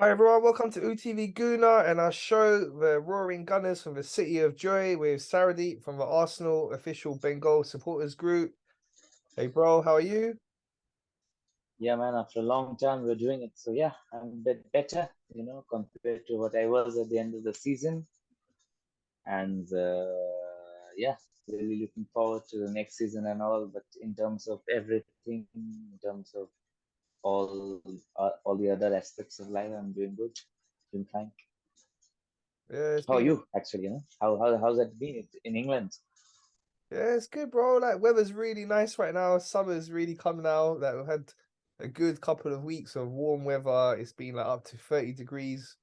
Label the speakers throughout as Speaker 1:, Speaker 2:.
Speaker 1: Hi everyone, welcome to UTV Guna and our show, the Roaring Gunners from the City of Joy with Sauradeep from the Arsenal official Bengal supporters group. Hey bro, how are you?
Speaker 2: Yeah, man, after a long time we're doing it. So yeah, I'm a bit better, compared to what I was at the end of the season. And yeah, really looking forward to the next season and all. But in terms of everything, in terms of all the other aspects of life, I'm doing good, doing fine.
Speaker 1: Yeah, it's
Speaker 2: How are
Speaker 1: been
Speaker 2: you actually? How's that been in England?
Speaker 1: yeah, it's good, bro. Like weather's really nice right now. Summer's really come now. Like we've had a good couple of weeks of warm weather. It's been like up to 30 degrees.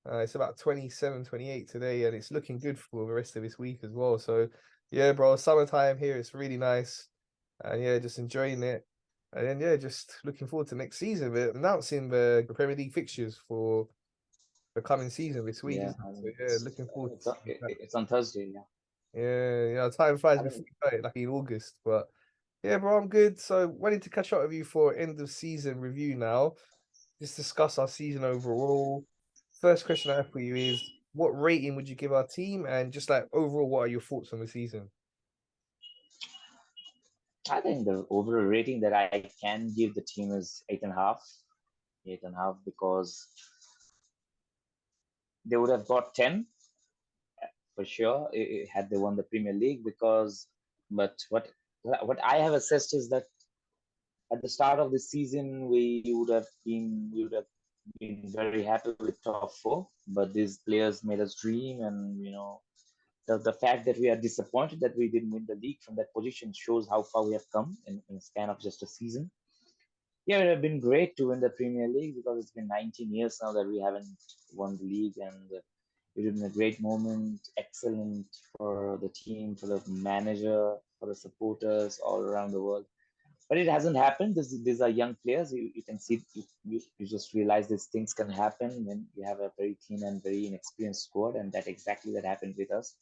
Speaker 1: It's about 27, 28 today, and it's looking good for the rest of this week as well. So yeah, bro, summertime here, it's really nice. And yeah, just enjoying it. And then yeah, just looking forward to next season. We're announcing the Premier League fixtures for the coming season this week,
Speaker 2: Yeah,
Speaker 1: isn't
Speaker 2: I
Speaker 1: it? So
Speaker 2: mean
Speaker 1: yeah, looking forward to seeing that.
Speaker 2: it's on Thursday. Yeah,
Speaker 1: Yeah, time flies
Speaker 2: I
Speaker 1: before
Speaker 2: think
Speaker 1: you know it, like in August. But yeah, bro, I'm good. So wanted to catch up with you for end of season review now. Just discuss our season overall. First question I have for you is what rating would you give our team? And just like overall, what are your thoughts on the season?
Speaker 2: the overall rating that I can give the team is 8.5. 8.5 because they would have got 10 for sure had they won the Premier League. But what I have assessed is that at the start of the season we would have been very happy with top four, but these players made us dream, and the fact that we are disappointed that we didn't win the league from that position shows how far we have come in a span of just a season. Yeah, it would have been great to win the Premier League because it's been 19 years now that we haven't won the league, and it would have been a great moment, excellent for the team, for the manager, for the supporters all around the world. But it hasn't happened. These are young players. You can see, you just realize these things can happen when you have a very thin and very inexperienced squad, and that happened with us.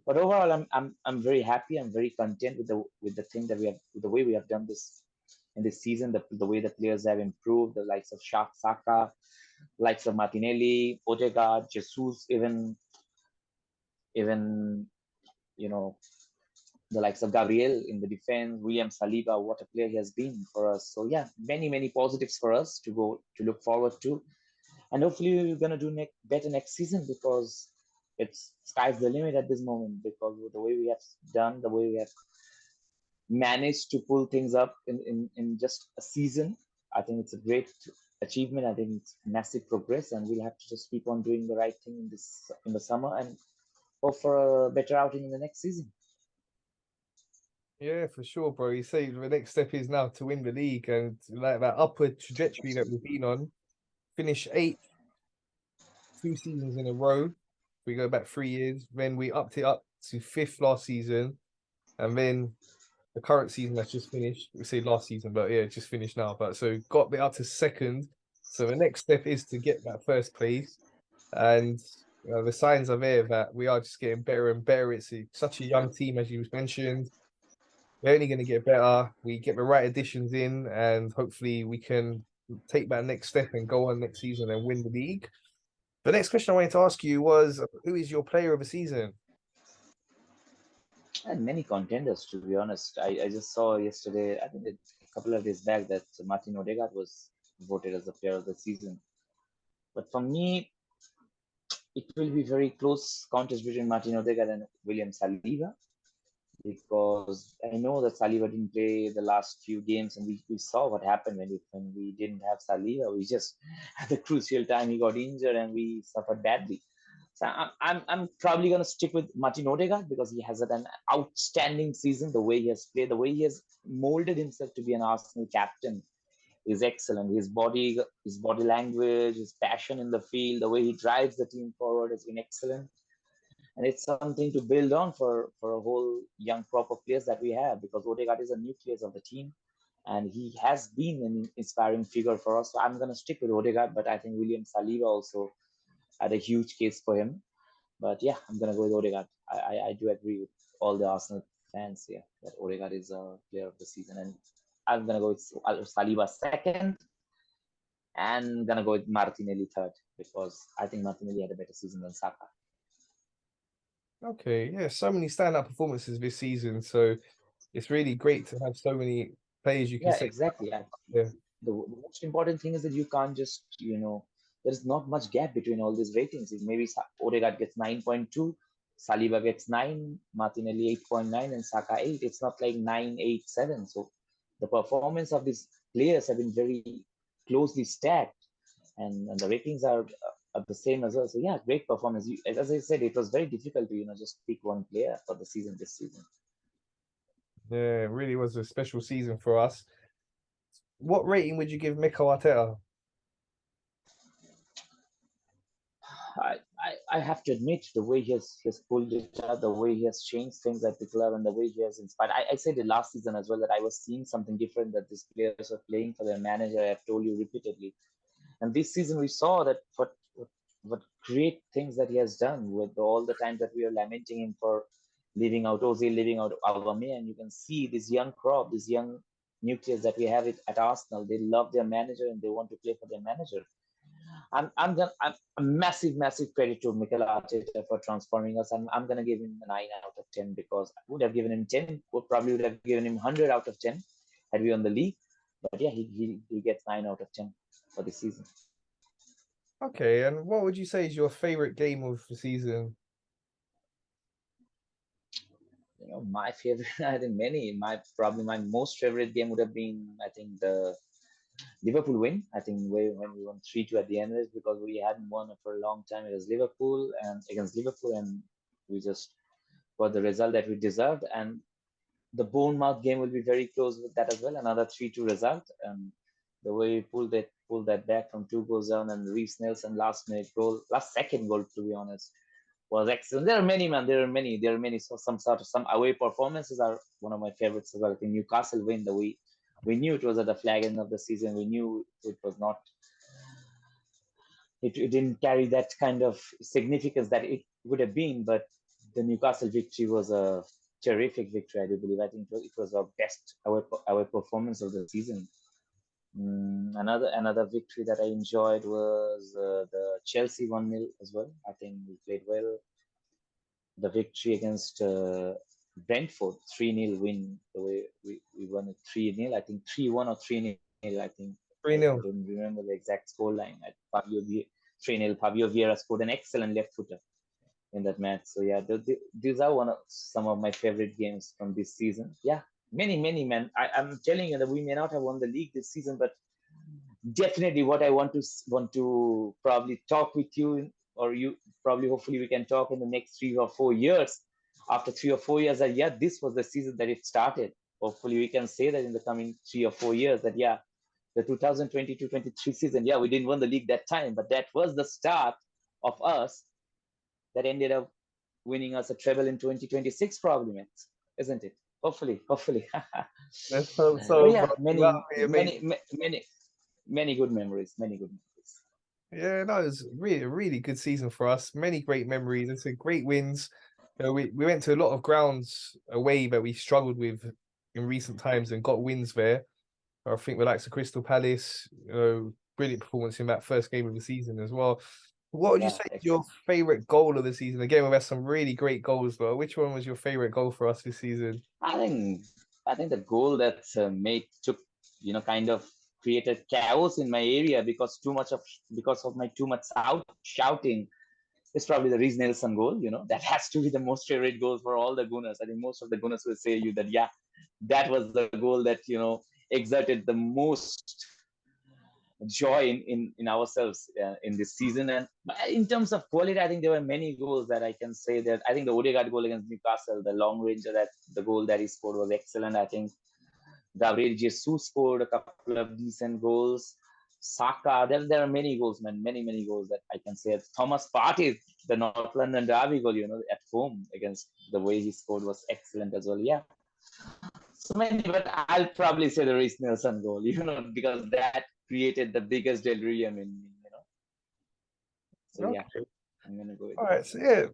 Speaker 2: But overall, I'm very happy. I'm very content with the thing that we have, with the way we have done this in this season, the way the players have improved, the likes of Saka, likes of Martinelli, Odegaard, Jesus, even you know the likes of Gabriel in the defense, William Saliba, what a player he has been for us. So yeah, many positives for us to look forward to, and hopefully we're gonna do better next season because it's sky's the limit at this moment because with the way we have done, the way we have managed to pull things up in just a season. I think it's a great achievement. I think it's massive progress, and we'll have to just keep on doing the right thing in the summer and hope for a better outing in the next season.
Speaker 1: Yeah, for sure, bro. You say the next step is now to win the league and like that upward trajectory that we've been on. Finish eighth 2 seasons in a row. We go back 3 years. Then we upped it up to fifth last season. And then the current season that's just finished. We say last season, but yeah, it's just finished now. But so got it up to second. So the next step is to get that first place. And the signs are there that we are just getting better and better. Such a young team, as you mentioned. We're only going to get better. We get the right additions in, and hopefully we can take that next step and go on next season and win the league. The next question I wanted to ask you was, who is your player of the season?
Speaker 2: And many contenders, to be honest. I just saw yesterday, I think a couple of days back, that Martin Odegaard was voted as the player of the season. But for me, it will be very close contest between Martin Odegaard and William Saliba because I know that Saliba didn't play the last few games, and we saw what happened when we didn't have Saliba. We just at the crucial time he got injured and we suffered badly. So I'm probably gonna stick with Martin Odegaard because he has had an outstanding season. The way he has played, the way he has molded himself to be an Arsenal captain is excellent. His body language, his passion in the field, the way he drives the team forward has been excellent, and it's something to build on for a whole young crop of players that we have because Odegaard is a nucleus of the team, and he has been an inspiring figure for us. So I'm gonna stick with Odegaard, but I think William Saliba also had a huge case for him. But yeah, I'm gonna go with Odegaard. I do agree with all the Arsenal fans here that Odegaard is a player of the season, and I'm gonna go with Saliba second, and gonna go with Martinelli third. because I think Martinelli had a better season than Saka.
Speaker 1: Okay, yeah, so many standout performances this season. So it's really great to have so many players you can
Speaker 2: Yeah,
Speaker 1: say.
Speaker 2: exactly.
Speaker 1: Yeah,
Speaker 2: The most important thing is that you can't just, there's not much gap between all these ratings. Maybe Odegaard gets 9.2, Saliba gets 9, Martinelli 8.9, and Saka 8. It's not like 9, 8, 7. So the performance of these players have been very closely stacked, and the ratings are the same as well. So yeah, great performance. As I said, it was very difficult to just pick one player for the season this season.
Speaker 1: yeah, it really was a special season for us. What rating would you give Mikel Arteta?
Speaker 2: I have to admit the way he has pulled it out, the way he has changed things at the club, and the way he has inspired. I said it last season as well that I was seeing something different, that these players are playing for their manager. I have told you repeatedly, and this season we saw that what great things that he has done, with all the time that we are lamenting him for leaving out Ozil, leaving out Aubameyang, and you can see this young crop, this young nucleus that we have it at Arsenal. They love their manager and they want to play for their manager. I'm a massive credit to Mikel Arteta for transforming us. I'm gonna give him a 9 out of 10, because I would have given him 10, would have given him 100 out of 10 had we won the league. But yeah, he gets 9 out of 10 for the season.
Speaker 1: Okay, and what would you say is your favorite game of the season?
Speaker 2: My favorite, I think many. My most favorite game would have been, I think, the Liverpool win. I think when we won 3-2 at the end of it, because we hadn't won for a long time. It was Liverpool and against Liverpool, and we just got the result that we deserved. And the Bournemouth game will be very close with that as well. Another 3-2 result. And the way we pulled that back from 2 goals down, and Reece Nelson last second goal, to be honest, was excellent. There are many, man. There are many. So some away performances are one of my favorites as well. I think Newcastle win, the way we knew it was at the flag end of the season. We knew it was not. It didn't carry that kind of significance that it would have been, but the Newcastle victory was a terrific victory. I do believe. I think it was our best away performance of the season. Another victory that I enjoyed was the Chelsea 1-0 as well. I think we played well. The victory against Brentford 3-0 win. The way we won it 3-0. I think 3-1 or 3-0. I think
Speaker 1: 3
Speaker 2: I
Speaker 1: 0.
Speaker 2: don't remember the exact scoreline. 3-0. Fabio Vieira scored an excellent left footer in that match. So yeah, these are some of my favorite games from this season. Yeah, many man. I'm telling you that we may not have won the league this season, but definitely what I want to probably talk with you, or you probably, hopefully we can talk in the next 3 or 4 years. After 3 or 4 years, that yeah, this was the season that it started. Hopefully we can say that in the coming 3 or 4 years, that yeah, the 2022-23 season, yeah, we didn't win the league that time, but that was the start of us that ended up winning us a treble in 2026, probably, mates, isn't it? Hopefully.
Speaker 1: Let's hope
Speaker 2: But
Speaker 1: so, bro.
Speaker 2: yeah,
Speaker 1: That would be amazing.
Speaker 2: many good memories, many good memories.
Speaker 1: Yeah, no, it was really a really good season for us. Many great memories. It's a great wins. We went to a lot of grounds away that we struggled with in recent times and got wins there. I think we like the Crystal Palace, brilliant performance in that first game of the season as well. What would you
Speaker 2: Yeah,
Speaker 1: say is your
Speaker 2: excellent.
Speaker 1: favorite goal of the season? Again, we've had some really great goals, though. Which one was your favorite goal for us this season?
Speaker 2: I think I think the goal that made took kind of created chaos in my area, because of my too much shouting. It's probably the Reece Nelson goal. That has to be the most favorite goal for all the Gunners. I think most of the Gunners will say you that yeah, that was the goal that exerted the most joy in ourselves in this season. And in terms of quality, I think there were many goals that I can say that I think the Odegaard goal against Newcastle, the long range, that the goal that he scored was excellent. I think Gabriel Jesus scored a couple of decent goals. Saka, there are many goals, man, many goals that I can say. Thomas Partey, the North London derby goal, at home, against the way he scored was excellent as well. Yeah, so many, but I'll probably say the Reece Nelson goal, because that created the biggest delirium in me. So yeah,
Speaker 1: Okay.
Speaker 2: I'm gonna go with
Speaker 1: All
Speaker 2: that.
Speaker 1: right. So yeah,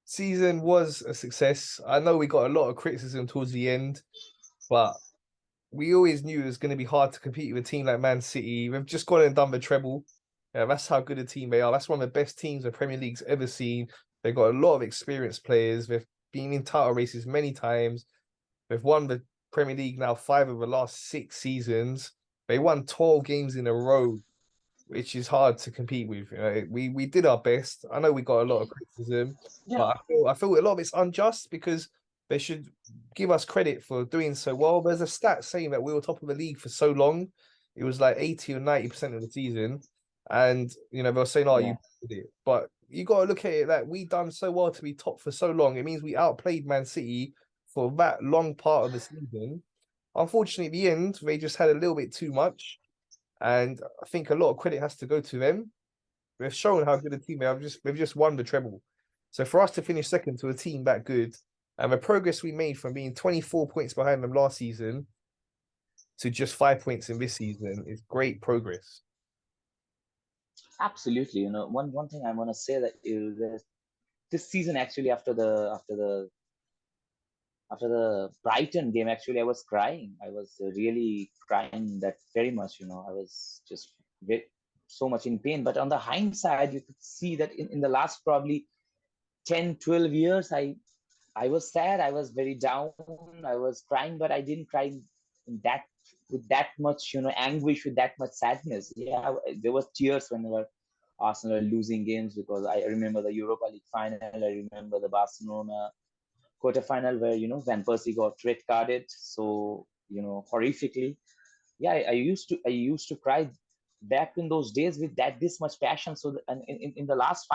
Speaker 1: season was a success. I know we got a lot of criticism towards the end, but we always knew it was going to be hard to compete with a team like Man City. We've just gone and done the treble. Yeah, that's how good a team they are. That's one of the best teams the Premier League's ever seen. They've got a lot of experienced players. They've been in title races many times. They've won the Premier League now 5 of the last 6 seasons. They won 12 games in a row, which is hard to compete with. You know, we did our best. I know we got a lot of criticism,
Speaker 2: Yeah,
Speaker 1: but I feel a lot of it's unjust because they should give us credit for doing so well. There's a stat saying that we were top of the league for so long. It was like 80 or 90% of the season. And they were saying, oh,
Speaker 2: yeah,
Speaker 1: you did it. But you gotta look at it that we done so well to be top for so long. It means we outplayed Man City for that long part of the season. Unfortunately, at the end, they just had a little bit too much. And I think a lot of credit has to go to them. They've shown how good a team they are. They've just won the treble. So for us to finish second to a team that good, and the progress we made from being 24 points behind them last season to just 5 points in this season is great progress.
Speaker 2: absolutely. One thing I want to say that is that this season actually after the Brighton game, actually, I was crying. I was really crying that very much. I was just so much in pain. But on the hindsight, you could see that in the last probably 10, 12 years, I was sad. I was very down. I was crying, but I didn't cry in that with that much, anguish, with that much sadness. Yeah, there was tears whenever Arsenal were losing games because I remember the Europa League final. I remember the Barcelona quarterfinal where Van Persie got red carded so horrifically. Yeah, I used to cry back in those days with that this much passion. So and in the last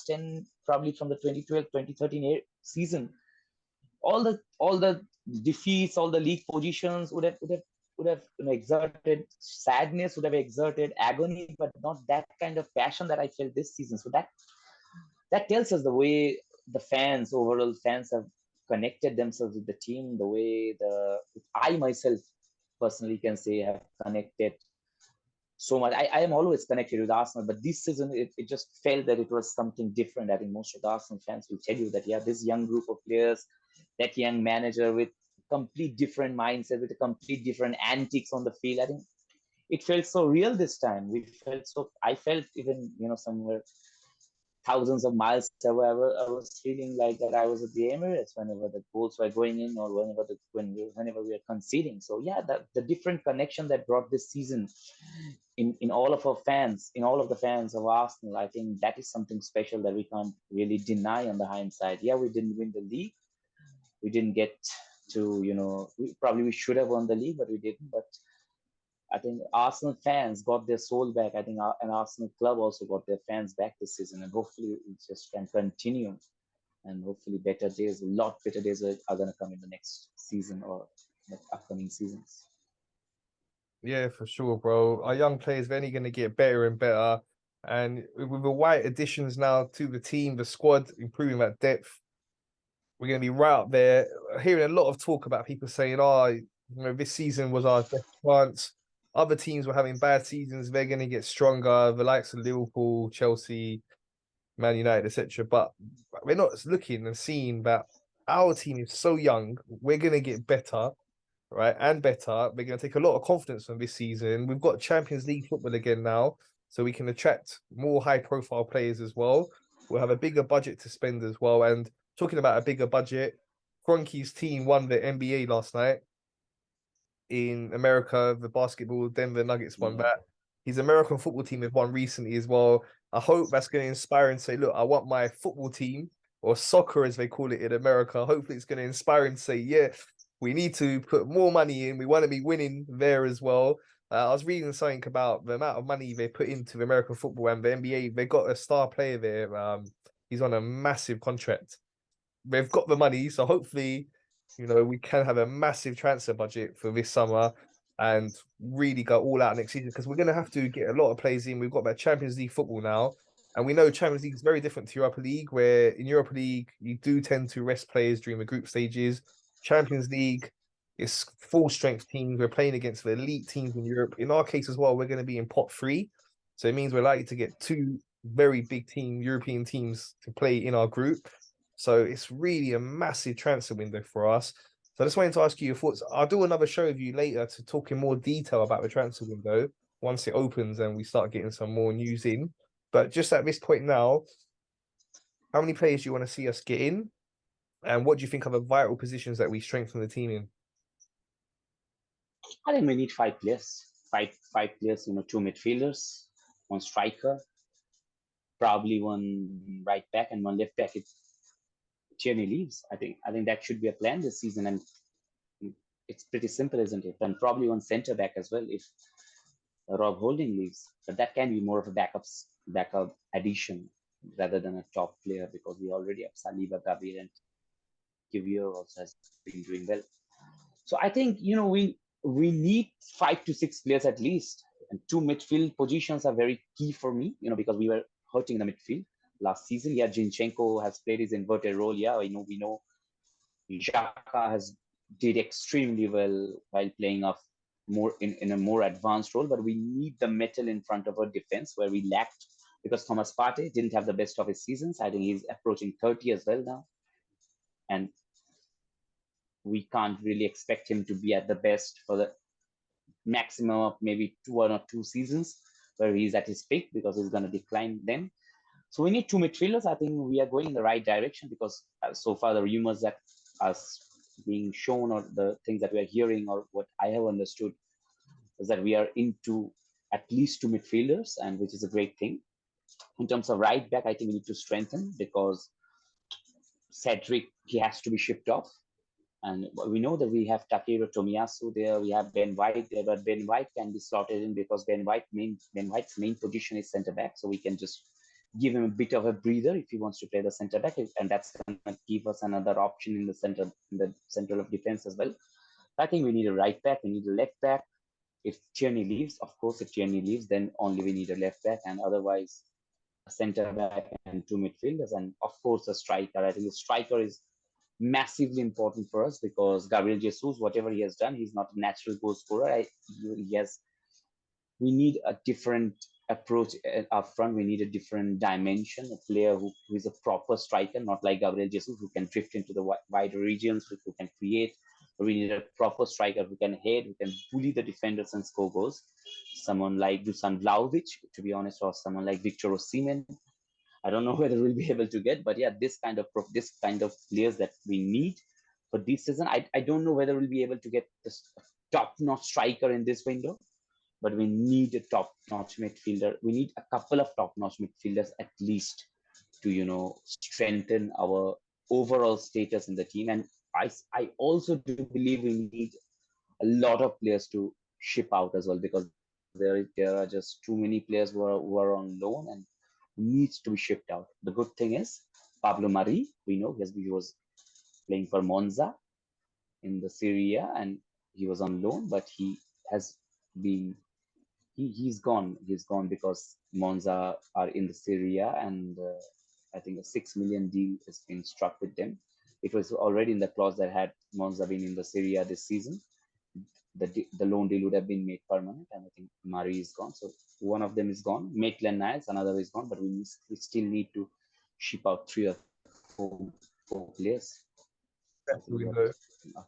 Speaker 2: 10, probably from the 2012 2013 season, all the defeats, all the league positions would have exerted sadness, would have exerted agony, but not that kind of passion that I felt this season. So that tells us the way the fans, overall fans, have connected themselves with the team, the way I myself personally can say have connected so much. I am always connected with Arsenal, but this season it just felt that it was something different. I think most of the Arsenal fans will tell you that, yeah, this young group of players, that young manager with complete different mindset, with a complete different antics on the field. I think it felt so real this time. I felt even, somewhere thousands of miles away. I was feeling like that I was at the Emirates whenever the goals were going in or whenever we were conceding. So yeah, the different connection that brought this season in all of our fans, in all of the fans of Arsenal, I think that is something special that we can't really deny on the hindsight. Yeah, we didn't win the league. We didn't get to, we should have won the league, but we didn't. But I think Arsenal fans got their soul back. I think an Arsenal club also got their fans back this season, and hopefully it just can continue. And hopefully, a lot better days are going to come in the next season or the upcoming seasons.
Speaker 1: Yeah, for sure, bro. Our young players are only going to get better and better. And with the white additions now to the team, the squad improving that depth, we're going to be right up there. Hearing a lot of talk about people saying, oh, this season was our best chance. Other teams were having bad seasons. They're going to get stronger. The likes of Liverpool, Chelsea, Man United, etc. But we're not looking and seeing that our team is so young. We're going to get better, right? And better. We're going to take a lot of confidence from this season. We've got Champions League football again now, so we can attract more high-profile players as well. We'll have a bigger budget to spend as well. And talking about a bigger budget, Kroenke's team won the NBA last night in America. The basketball Denver Nuggets won
Speaker 2: Yeah.
Speaker 1: that. His American football team have won recently as well. I hope that's going to inspire and say, look, I want my football team, or soccer as they call it in America. Hopefully it's going to inspire and say, yeah, we need to put more money in. We want to be winning there as well. I was reading something about the amount of money they put into American football and the NBA. They got a star player there. He's on a massive contract. They've got the money, so hopefully, we can have a massive transfer budget for this summer and really go all out next season because we're going to have to get a lot of players in. We've got that Champions League football now, and we know Champions League is very different to Europa League, where in Europa League you do tend to rest players during the group stages. Champions League is full strength teams. We're playing against the elite teams in Europe. In our case as well, we're going to be in pot three, so it means we're likely to get two very big European teams to play in our group. So it's really a massive transfer window for us. So I just wanted to ask you your thoughts. I'll do another show with you later to talk in more detail about the transfer window. once it opens and we start getting some more news in. But just at this point now, how many players do you want to see us get in? And what do you think are the vital positions that we strengthen the team in?
Speaker 2: I think we need 5 players. Five players, two midfielders, one striker, probably one right back and one left back if Tierney leaves. I think that should be a plan this season, and it's pretty simple, isn't it? And probably one centre back as well if Rob Holding leaves. But that can be more of a backup addition rather than a top player, because we already have Saliba, Gabriel, and Kivior also has been doing well. So I think we need 5 to 6 players at least, and 2 midfield positions are very key for me. Because we were hurting the midfield last season. Yeah, Zinchenko has played his inverted role. Yeah, we know Xhaka has did extremely well while playing off more in a more advanced role, but we need the metal in front of our defense where we lacked, because Thomas Partey didn't have the best of his seasons. I think he's approaching 30 as well now, and we can't really expect him to be at the best for the maximum of maybe 1 or 2 seasons where he's at his peak, because he's going to decline then. So we need 2 midfielders. I think we are going in the right direction, because so far the rumors that us being shown, or the things that we are hearing, or what I have understood, is that we are into at least 2 midfielders, and which is a great thing. In terms of right back, I think we need to strengthen, because Cedric, he has to be shipped off. And we know that we have Takeru Tomiyasu there, we have Ben White there, but Ben White can be slotted in because Ben White's main position is centre back, so we can just give him a bit of a breather if he wants to play the centre back, and that's going to give us another option in the center of defense as well. I think we need a right back, we need a left back. If Tierney leaves, of course, then only we need a left back, and otherwise a centre back and 2 midfielders, and of course a striker. I think the striker is massively important for us, because Gabriel Jesus, whatever he has done, he's not a natural goal scorer. We need a different approach up front. We need a different dimension, a player who is a proper striker, not like Gabriel Jesus, who can drift into the wider regions, who can create. We need a proper striker who can head, who can bully the defenders and score goals. Someone like Dusan Vlahovic, to be honest, or someone like Victor Osimhen. I don't know whether we'll be able to get, but yeah, this kind of players that we need for this season. I don't know whether we'll be able to get this top-notch striker in this window, but we need a top-notch midfielder. We need a couple of top-notch midfielders at least to strengthen our overall status in the team. And I also do believe we need a lot of players to ship out as well, because there are just too many players who are on loan and needs to be shipped out. The good thing is Pablo Mari, we know he was playing for Monza in the Serie A, and he was on loan, but he has been he's gone. He's gone because Monza are in the Serie A, and I think a 6 million deal has been struck with them. It was already in the clause that had Monza been in the Serie A this season, the loan deal would have been made permanent, and I think Mari is gone. So one of them is gone. Maitland-Niles, another is gone, but we still need to ship out 3 or 4 players.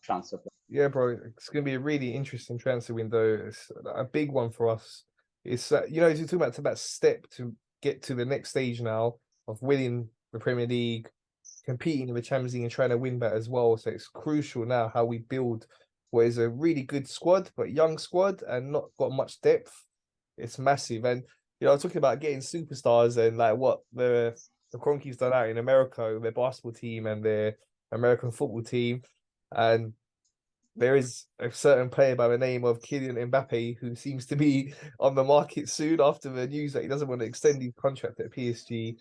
Speaker 2: Transfer.
Speaker 1: Yeah, bro, it's going to be a really interesting transfer window. It's a big one for us. It's as you're talking about that step to get to the next stage now of winning the Premier League, competing in the Champions League, and trying to win that as well. So it's crucial now how we build what is a really good squad, but young squad and not got much depth. It's massive. And I'm talking about getting superstars, and like what the Kroenkes done out in America, their basketball team and their American football team. And there is a certain player by the name of Kylian Mbappe who seems to be on the market soon after the news that he doesn't want to extend his contract at PSG.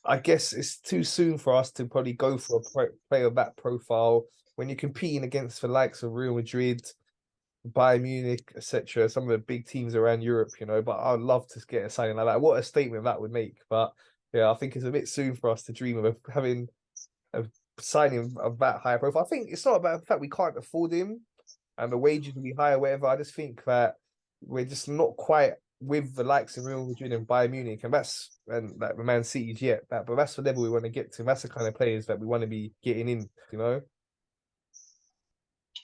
Speaker 1: I guess it's too soon for us to probably go for a player of that profile when you're competing against the likes of Real Madrid, Bayern Munich, etc. Some of the big teams around Europe, But I'd love to get a signing like that. What a statement that would make! But yeah, I think it's a bit soon for us to dream of having a signing of that higher profile. I think it's not about the fact we can't afford him and the wages will be higher, whatever. I just think that we're just not quite with the likes of Real Madrid and Bayern Munich, and like the Man City's yet. But that's the level we want to get to. That's the kind of players that we want to be getting in.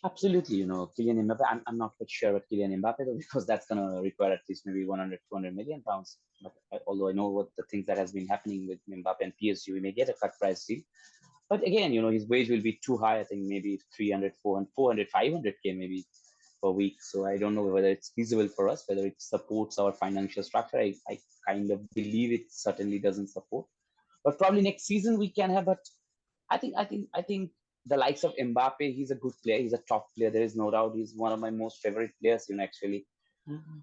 Speaker 2: Absolutely, Kylian Mbappe. I'm not quite sure about Kylian Mbappe though, because that's gonna require at least maybe 100, 200 million pounds. But although I know what the things that has been happening with Mbappe and PSG, we may get a cut price deal. But again, his wage will be too high. I think maybe 300, 400, 400, 500k maybe per week. So I don't know whether it's feasible for us, whether it supports our financial structure. I kind of believe it certainly doesn't support. But probably next season we can have. But I think the likes of Mbappe, he's a good player. He's a top player. There is no doubt. He's one of my most favorite players, actually.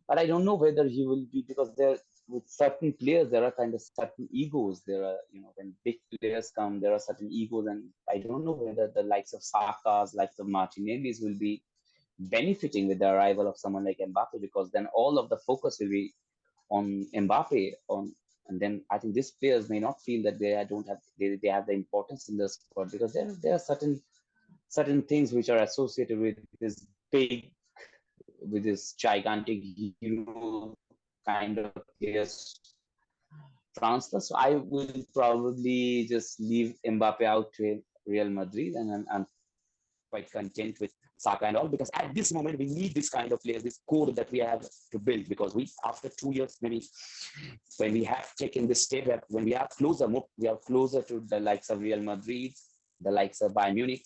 Speaker 2: But I don't know whether he will be, because there, with certain players there are kind of certain egos. There are, when big players come, there are certain egos, and I don't know whether the likes of Saka's, likes of Martinelli's will be benefiting with the arrival of someone like Mbappe, because then all of the focus will be on Mbappe. And then I think these players may not feel that they have the importance in the squad, because there are certain things which are associated with this big, with this gigantic hero kind of players transfer. So I will probably just leave Mbappe out to Real Madrid, and I'm quite content with Saka and all, because at this moment we need this kind of players, this core that we have to build, because we, after 2 years maybe, when we have taken this step, when we are closer to the likes of Real Madrid, the likes of Bayern Munich.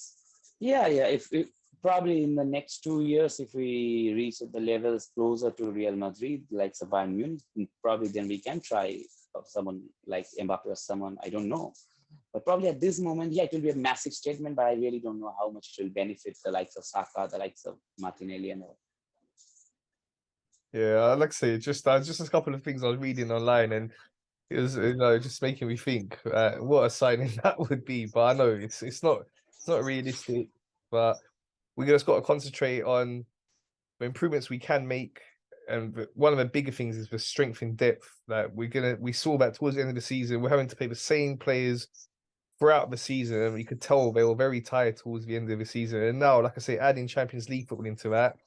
Speaker 2: Yeah. If probably in the next 2 years, if we reach the levels closer to Real Madrid, like Bayern Munich, probably then we can try someone like Mbappe or someone, I don't know. But probably at this moment, yeah, it will be a massive statement, but I really don't know how much it will benefit the likes of Saka, the likes of Martinelli, and all.
Speaker 1: Yeah, like I say, just a couple of things I was reading online, and it was just making me think what a signing that would be. But I know it's not realistic. But we just got to concentrate on the improvements we can make. And one of the bigger things is the strength in depth that we saw that towards the end of the season. We're having to play the same players throughout the season, and we could tell they were very tired towards the end of the season. And now, like I say, adding Champions League football into that,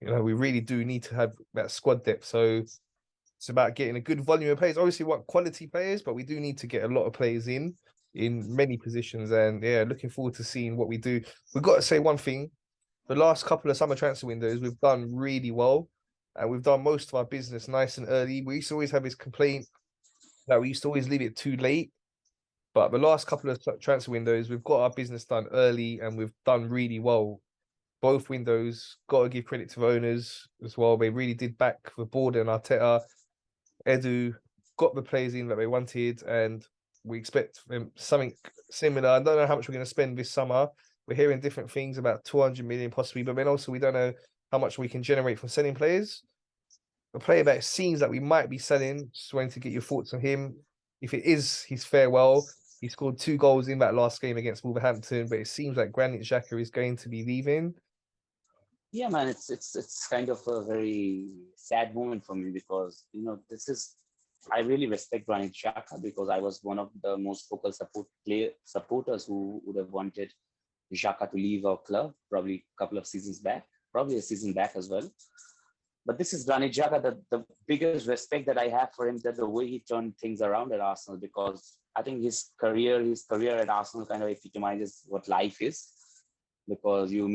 Speaker 1: we really do need to have that squad depth. So it's about getting a good volume of players. Obviously, we want quality players, but we do need to get a lot of players in many positions. And yeah, looking forward to seeing what we do. We've got to say one thing: the last couple of summer transfer windows, we've done really well, and we've done most of our business nice and early. We used to always have this complaint that we used to always leave it too late. But the last couple of transfer windows, we've got our business done early, and we've done really well. Both windows, got to give credit to the owners as well. They really did back the board and Arteta. Edu got the players in that they wanted, and we expect something similar. I don't know how much we're going to spend this summer. We're hearing different things about 200 million possibly, but then also we don't know how much we can generate from selling players. A player that it seems that we might be selling, just wanting to get your thoughts on him. If it is his farewell, he scored 2 goals in that last game against Wolverhampton, but it seems like Granit Xhaka is going to be leaving.
Speaker 2: Yeah, man, it's kind of a very sad moment for me, because this is, I really respect Granit Xhaka, because I was one of the most vocal supporters who would have wanted Xhaka to leave our club probably a couple of seasons back, probably a season back as well. But this is Granit Xhaka, the biggest respect that I have for him, that the way he turned things around at Arsenal, because I think his career at Arsenal kind of epitomizes what life is, because you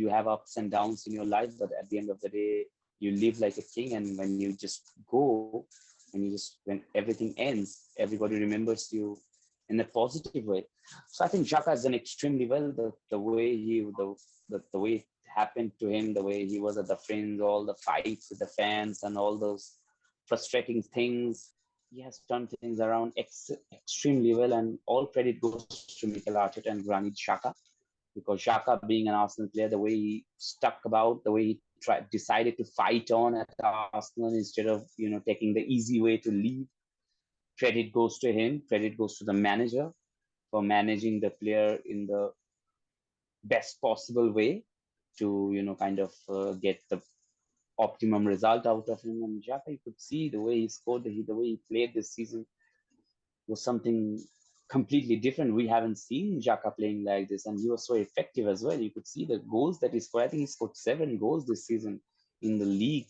Speaker 2: have ups and downs in your life, but at the end of the day, you live like a king. And when you just go, when everything ends, everybody remembers you in a positive way. So I think Xhaka has done extremely well. The way it happened to him, the way he was at the Fringe, all the fights with the fans and all those frustrating things, he has turned things around extremely well. And all credit goes to Mikel Arteta and Granit Xhaka, because Xhaka, being an Arsenal player, the way he stuck about, the way he decided to fight on at Arsenal instead of taking the easy way to leave. Credit goes to him. Credit goes to the manager for managing the player in the best possible way to kind of get the optimum result out of him. And Xhaka, you could see the way he scored, the way he played this season was something completely different. We haven't seen Xhaka playing like this, and he was so effective as well. You could see the goals that he scored. I think he scored 7 goals this season in the league.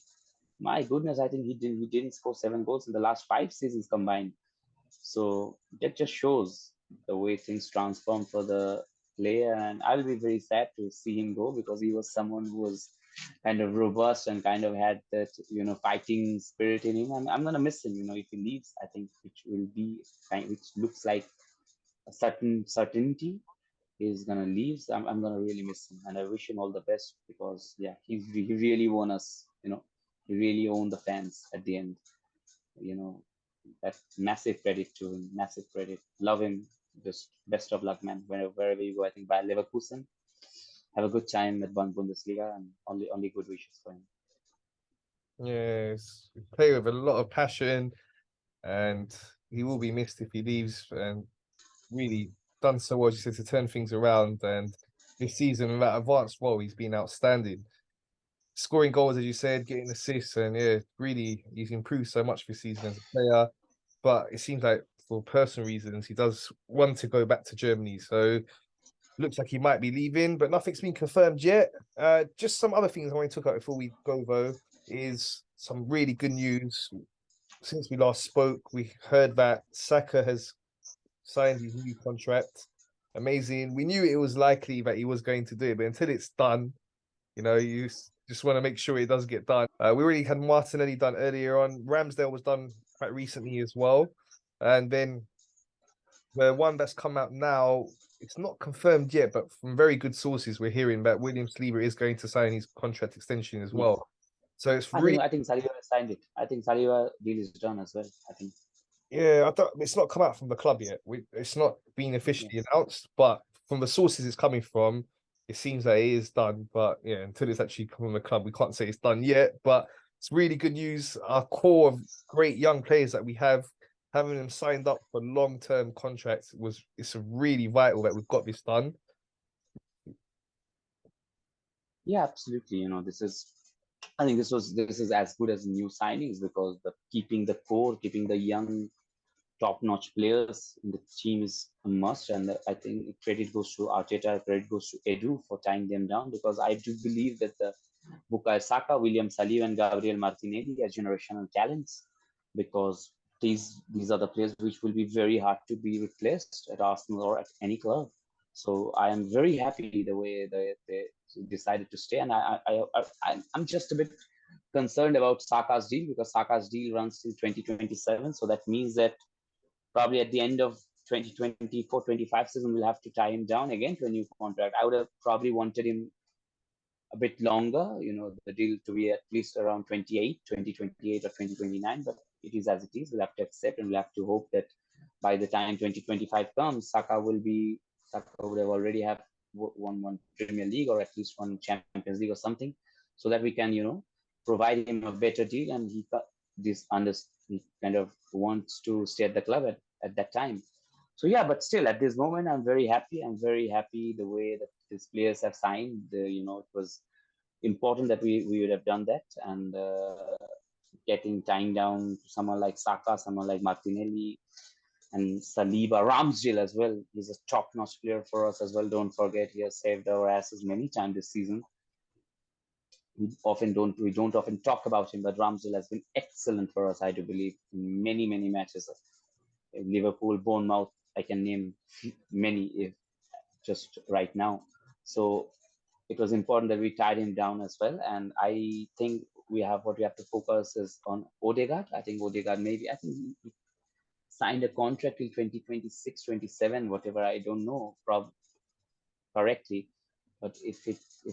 Speaker 2: My goodness, I think he didn't score 7 goals in the last 5 seasons combined. So that just shows the way things transform for the player, and I'll be very sad to see him go because he was someone who was kind of robust and kind of had that fighting spirit in him. I'm gonna miss him. If he leaves, I think which looks like a certain certainty he's gonna leave. So I'm gonna really miss him, and I wish him all the best because yeah, he really won us. He really owned the fans at the end. You know, that massive credit to him. Massive credit. Love him. Just best of luck, man. Wherever you go, I think by Leverkusen. Have a good time at Bundesliga, and only good wishes for him.
Speaker 1: Yes, play with a lot of passion, and he will be missed if he leaves. And really done so well, as you said, to turn things around. And this season, in that advanced role, he's been outstanding. Scoring goals, as you said, getting assists, and yeah, really, he's improved so much this season as a player. But it seems like for personal reasons, he does want to go back to Germany. So looks like he might be leaving, but nothing's been confirmed yet. Just some other things I want to talk about before we go, though, is some really good news. Since we last spoke, we heard that Saka has signed his new contract. Amazing. We knew it was likely that he was going to do it, but until it's done, you just want to make sure it does get done. We already had Martinelli done earlier on. Ramsdale was done quite recently as well. And then the one that's come out now, it's not confirmed yet, but from very good sources, we're hearing that William Saliba is going to sign his contract extension as well. So it's
Speaker 2: I
Speaker 1: really,
Speaker 2: think I think Saliba signed it. I think Saliba deal is done as well. I think.
Speaker 1: yeah, it's not come out from the club yet. It's not been officially
Speaker 2: Yes.
Speaker 1: announced, but from the sources it's coming from, it seems that it is done. But yeah, until it's actually come from the club, we can't say it's done yet. But it's really good news. Our core of great young players that we have, having them signed up for long-term contracts it's really vital that we've got this done.
Speaker 2: Yeah, absolutely. I think this is as good as new signings because keeping the core, keeping the young top-notch players in the team is a must. And I think credit goes to Arteta, credit goes to Edu for tying them down because I do believe that the Bukayo Saka, William Saliba, and Gabriel Martinelli are generational talents because these are the players which will be very hard to be replaced at Arsenal or at any club. So I am very happy the way they decided to stay, and I'm just a bit concerned about Saka's deal because Saka's deal runs till 2027. So that means that probably at the end of 2024-25 season, we'll have to tie him down again to a new contract. I would have probably wanted him a bit longer, the deal to be at least around 2028 or 2029, but it is as it is. We'll have to accept and we'll have to hope that by the time 2025 comes, Saka would have already have won one Premier League or at least one Champions League or something, so that we can, provide him a better deal and he kind of wants to stay at the club at that time. So yeah, but still at this moment, I'm very happy. I'm very happy the way that these players have signed. It was important that we would have done that and tying down to someone like Saka, someone like Martinelli, and Saliba, Ramsdale as well. He's a top-notch player for us as well. Don't forget, he has saved our asses many times this season. We don't often talk about him, but Ramsdale has been excellent for us, I do believe, in many matches. Liverpool, Bournemouth, I can name many if just right now. So it was important that we tied him down as well. And I think we have to focus is on Odegaard. I think Odegaard I think he signed a contract till 2026, 27, whatever. I don't know correctly. But if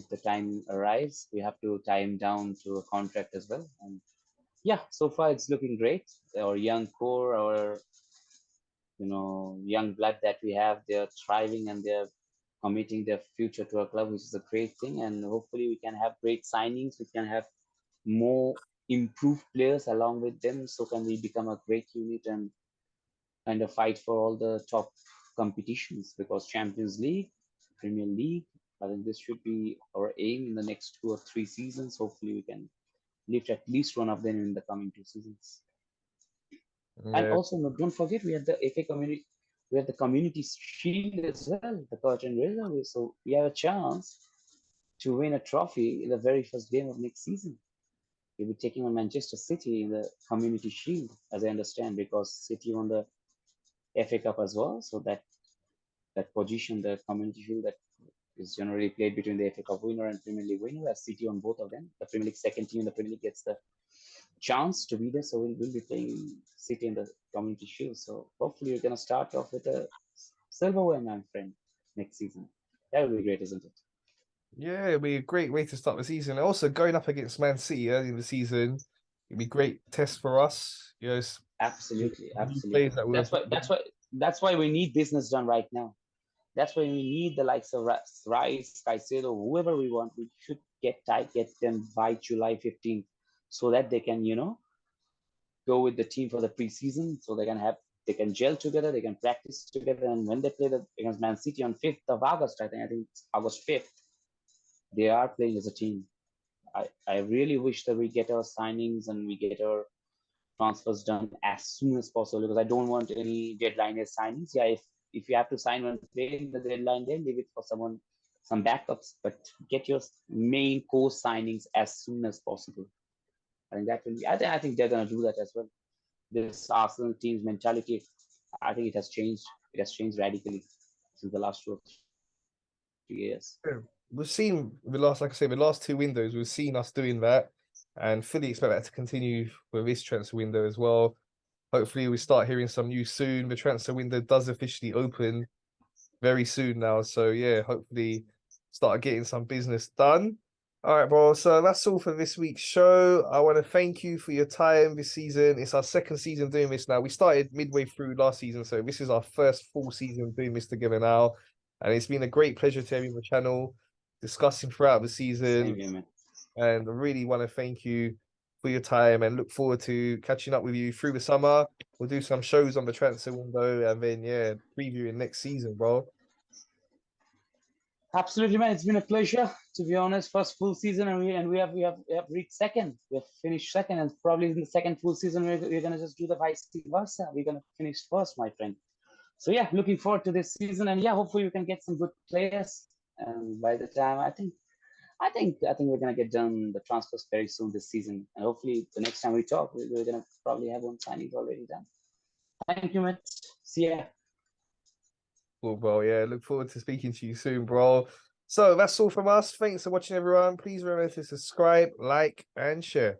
Speaker 2: the time arrives, we have to tie him down to a contract as well. And yeah, so far it's looking great. Our young core, our young blood that we have, they're thriving and they're committing their future to a club, which is a great thing. And hopefully we can have great signings. We can have more improved players along with them. So can we become a great unit and kind of fight for all the top competitions because Champions League, Premier League, I think this should be our aim in the next 2 or 3 seasons. Hopefully we can lift at least one of them in the coming 2 seasons. And
Speaker 1: Yeah.
Speaker 2: also, don't forget, we have the FA community, we have the community shield as well, the curtain raiser. So we have a chance to win a trophy in the very first game of next season. We'll be taking on Manchester City in the community shield, as I understand, because City won the FA Cup as well. So that that position, the Community Shield that is generally played between the FA Cup winner and Premier League winner, as City on both of them. The Premier League second team in the Premier League gets the chance to be there, so we'll be playing City in the Community Shield. So hopefully we're gonna start off with a silverware, my friend, next season. That would be great, isn't it?
Speaker 1: Yeah, it'd be a great way to start the season. Also, going up against Man City early in the season, it'd be a great test for us. You know,
Speaker 2: Absolutely,
Speaker 1: new players
Speaker 2: absolutely.
Speaker 1: that we're
Speaker 2: That's why we need business done right now. That's why we need the likes of Rice, Caicedo, whoever we want. We should get them by July 15th, so that they can, go with the team for the preseason, so they can gel together, they can practice together, and when they play against Man City on 5th of August, I think it's August 5th, they are playing as a team. I really wish that we get our signings and we get our transfers done as soon as possible, because I don't want any deadline as signings. Yeah, if you have to sign one player in the deadline, then leave it for some backups, but get your main core signings as soon as possible. I think that will be. I think they're gonna do that as well. This Arsenal team's mentality, I think it has changed. It has changed radically since the last 2 or 3 years.
Speaker 1: we've seen the last, like I say, the last two windows, we've seen us doing that, and fully expect that to continue with this transfer window as well. Hopefully, we start hearing some news soon. The transfer window does officially open very soon now, so yeah, hopefully start getting some business done. All right, bro. So that's all for this week's show. I want to thank you for your time this season. It's our second season doing this now. We started midway through last season, so this is our first full season doing this together now. And it's been a great pleasure to have you on the channel, discussing throughout the season.
Speaker 2: Same here, man.
Speaker 1: And I really want to thank you for your time and look forward to catching up with you through the summer. We'll do some shows on the transfer window and then, yeah, previewing next season, bro.
Speaker 2: Absolutely, man. It's been a pleasure, to be honest. First full season, and we have reached second. We have finished second, and probably in the second full season, we're gonna just do the vice versa. We're gonna finish first, my friend. So yeah, looking forward to this season, and yeah, hopefully we can get some good players. And by the time, I think we're gonna get done the transfers very soon this season, and hopefully the next time we talk, we're gonna probably have one signing already done. Thank you, man. See ya.
Speaker 1: Cool, bro. Yeah, look forward to speaking to you soon, bro. So that's all from us. Thanks for watching, everyone. Please remember to subscribe, like, and share.